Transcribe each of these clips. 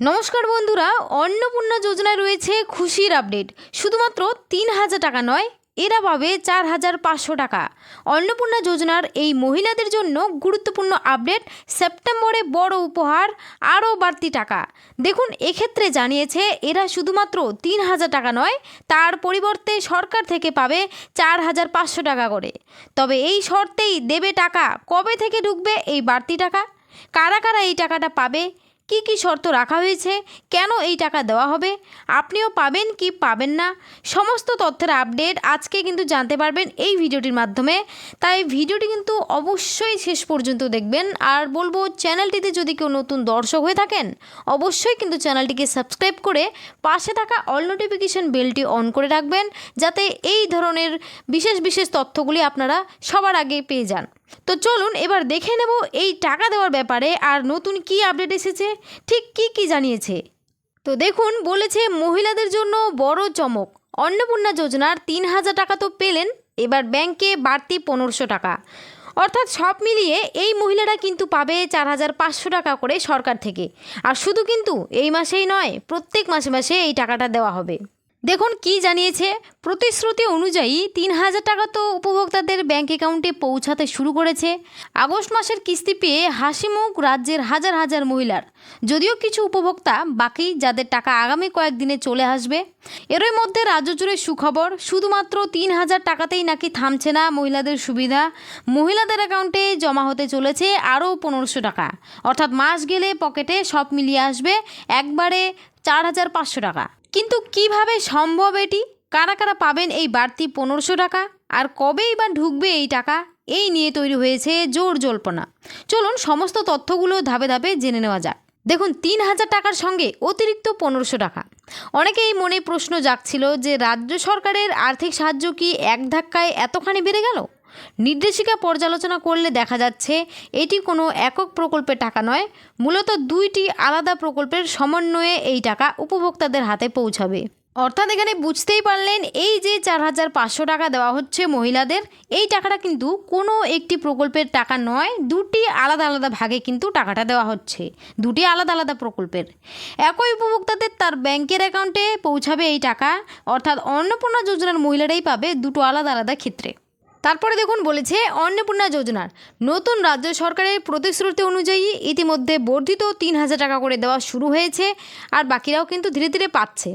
নমস্কার বন্ধুরা, অন্নপূর্ণা যোজনায় রয়েছে খুশির আপডেট। শুধুমাত্র ৩,০০০ টাকা নয়, এরা পাবে ৪,৫০০ টাকা। অন্নপূর্ণা যোজনার এই মহিলাদের জন্য গুরুত্বপূর্ণ আপডেট। সেপ্টেম্বরে বড় উপহার, আরও বাড়তি টাকা। দেখুন, এক্ষেত্রে জানিয়েছে এরা শুধুমাত্র ৩,০০০ টাকা নয়, তার পরিবর্তে সরকার থেকে পাবে ৪,৫০০ টাকা করে। তবে এই শর্তেই দেবে টাকা। কবে থেকে ঢুকবে এই বাড়তি টাকা, কারা কারা এই টাকাটা পাবে, কি কি শর্ত রাখা হয়েছে, কেন এই টাকা দেওয়া হবে, আপনিও পাবেন কি পাবেন না, সমস্ত তথ্যের আপডেট আজকে কিন্তু জানতে পারবেন এই ভিডিওটির মাধ্যমে। তাই ভিডিওটি কিন্তু অবশ্যই শেষ পর্যন্ত দেখবেন। আর বলবো, চ্যানেলটিতে যদি কেউ নতুন দর্শক হয়ে থাকেন, অবশ্যই কিন্তু চ্যানেলটিকে সাবস্ক্রাইব করে পাশে থাকা অল নোটিফিকেশন বেলটি অন করে রাখবেন, যাতে এই ধরনের বিশেষ বিশেষ তথ্যগুলি আপনারা সবার আগে পেয়ে যান। তো চলুন এবার দেখে নেব এই টাকা দেওয়ার ব্যাপারে আর নতুন কি আপডেট এসেছে, ঠিক কি জানিয়েছে। তো দেখুন, বলেছে মহিলাদের জন্য বড় চমক। অন্নপূর্ণা যোজনার ৩,০০০ টাকা তো পেলেন, এবার ব্যাংকে বাড়তি ১৫০০ টাকা। অর্থাৎ সব মিলিয়ে এই মহিলারা কিন্তু পাবে ৪,৫০০ টাকা করে সরকার থেকে। আর শুধু কিন্তু এই মাসেই নয়, প্রত্যেক মাসে মাসে এই টাকাটা দেওয়া হবে। দেখুন কি জানিয়েছে, প্রতিশ্রুতি অনুযায়ী ৩,০০০ টাকা তো উপভোক্তাদের ব্যাংক অ্যাকাউন্টে পৌঁছাতে শুরু করেছে। আগস্ট মাসের কিস্তি পেয়ে হাসিমুখ রাজ্যের হাজার হাজার মহিলার। যদিও কিছু উপভোক্তা বাকি, যাদের টাকা আগামী কয়েকদিনে চলে আসবে। এরই মধ্যে রাজ্য জুড়ে সুখবর, শুধুমাত্র ৩,০০০ টাকাতেই নাকি থামছে না মহিলাদের সুবিধা। মহিলাদের অ্যাকাউন্টে জমা হতে চলেছে আরও ১৫০০ টাকা। অর্থাৎ মাস গেলে পকেটে সব মিলিয়ে আসবে একবারে ৪,৫০০ টাকা। কিন্তু কিভাবে সম্ভব এটি, কারা কারা পাবেন এই বাড়তি ১৫০০ টাকা, আর কবেই বা ঢুকবে এই টাকা, এই নিয়ে তৈরি হয়েছে জোর জল্পনা। চলুন সমস্ত তথ্যগুলো ধাপে ধাপে জেনে নেওয়া যাক। দেখুন, ৩,০০০ টাকার সঙ্গে অতিরিক্ত ১৫০০ টাকা। অনেকেই মনে প্রশ্ন জাগছিল যে রাজ্য সরকারের আর্থিক সাহায্য কি এক ধাক্কায় এতখানি বেড়ে গেল। নির্দেশিকা পর্যালোচনা করলে দেখা যাচ্ছে এটি কোনো একক প্রকল্পের টাকা নয়, মূলত দুইটি আলাদা প্রকল্পের সমন্বয়ে এই টাকা উপভোক্তাদের হাতে পৌঁছাবে। অর্থাৎ এখানে বুঝতেই পারলেন, এই যে ৪,৫০০ টাকা দেওয়া হচ্ছে মহিলাদের, এই টাকাটা কিন্তু কোনো একটি প্রকল্পের টাকা নয়, দুটি আলাদা আলাদা ভাগে কিন্তু টাকাটা দেওয়া হচ্ছে, দুটি আলাদা আলাদা প্রকল্পের। একই উপভোক্তাদের তার ব্যাংকের অ্যাকাউন্টে পৌঁছাবে এই টাকা। অর্থাৎ অন্নপূর্ণা যোজনার মহিলারাই পাবে দুটো আলাদা আলাদা ক্ষেত্রে। তারপরে দেখুন, বলেছে অন্নপূর্ণা যোজনার নতুন রাজ্য সরকারের প্রতিশ্রুতি অনুযায়ী ইতিমধ্যে বর্ধিত ৩,০০০ টাকা করে দেওয়া শুরু হয়েছে, আর বাকিরাও কিন্তু ধীরে ধীরে পাচ্ছে।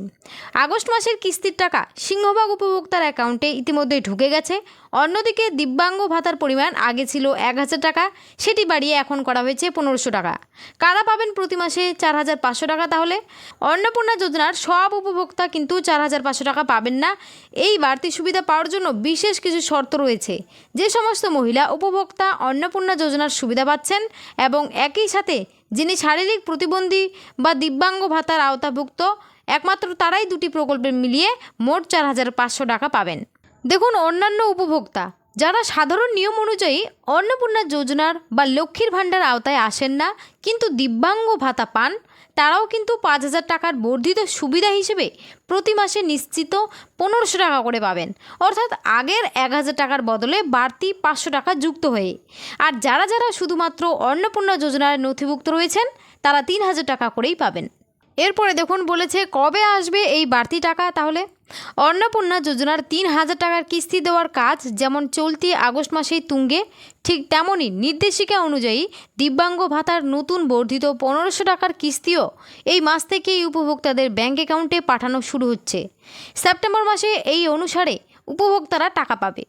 আগস্ট মাসের কিস্তির টাকা সিংহভাগ উপভোক্তার অ্যাকাউন্টে ইতিমধ্যে ঢুকে গেছে। অন্যদিকে দিব্যাঙ্গ ভাতার পরিমাণ আগে ছিল ১,০০০ টাকা, সেটি বাড়িয়ে এখন করা হয়েছে ১৫০০ টাকা। কারা পাবেন প্রতি মাসে ৪,৫০০ টাকা? তাহলে অন্নপূর্ণা যোজনার সব উপভোক্তা কিন্তু ৪,৫০০ টাকা পাবেন না। এই বাড়তি সুবিধা পাওয়ার জন্য বিশেষ কিছু শর্ত রয়েছে। যে সমস্ত মহিলা উপভোক্তা অন্নপূর্ণা যোজনার সুবিধা পাচ্ছেন এবং একই সাথে যিনি শারীরিক প্রতিবন্ধী বা দিব্যাঙ্গ ভাতার আওতাভুক্ত, একমাত্র তারাই দুটি প্রকল্পে মিলিয়ে মোট ৪,৫০০ টাকা পাবেন। দেখুন, অন্যান্য উপভোক্তা যারা সাধারণ নিয়ম অনুযায়ী অন্নপূর্ণা যোজনার বা লক্ষ্মীর ভাণ্ডার আওতায় আসেন না কিন্তু দিব্যাঙ্গ ভাতা পান, তারাও কিন্তু ৫,০০০ টাকার বর্ধিত সুবিধা হিসেবে প্রতি মাসে নিশ্চিত ১৫০০ টাকা করে পাবেন। অর্থাৎ আগের ১,০০০ টাকার বদলে বাড়তি ৫০০ টাকা যুক্ত হয়ে। আর যারা যারা শুধুমাত্র অন্নপূর্ণা যোজনায় নথিভুক্ত রয়েছেন, তারা ৩,০০০ টাকা করেই পাবেন। এরপরে দেখুন, বলেছে কবে আসবে এই বাড়তি টাকা। তাহলে অন্নপূর্ণা যোজনার ৩,০০০ টাকার কিস্তি দেওয়ার কাজ যেমন চলতি আগস্ট মাসেই তুঙ্গে, ঠিক তেমনই নির্দেশিকা অনুযায়ী দিব্যাঙ্গ ভাতার নতুন বর্ধিত ১৫০০ টাকার কিস্তিও এই মাস থেকেই উপভোক্তাদের ব্যাংক অ্যাকাউন্টে পাঠানো শুরু হচ্ছে। সেপ্টেম্বর মাসে এই অনুসারে উপভোক্তারা টাকা পাবে।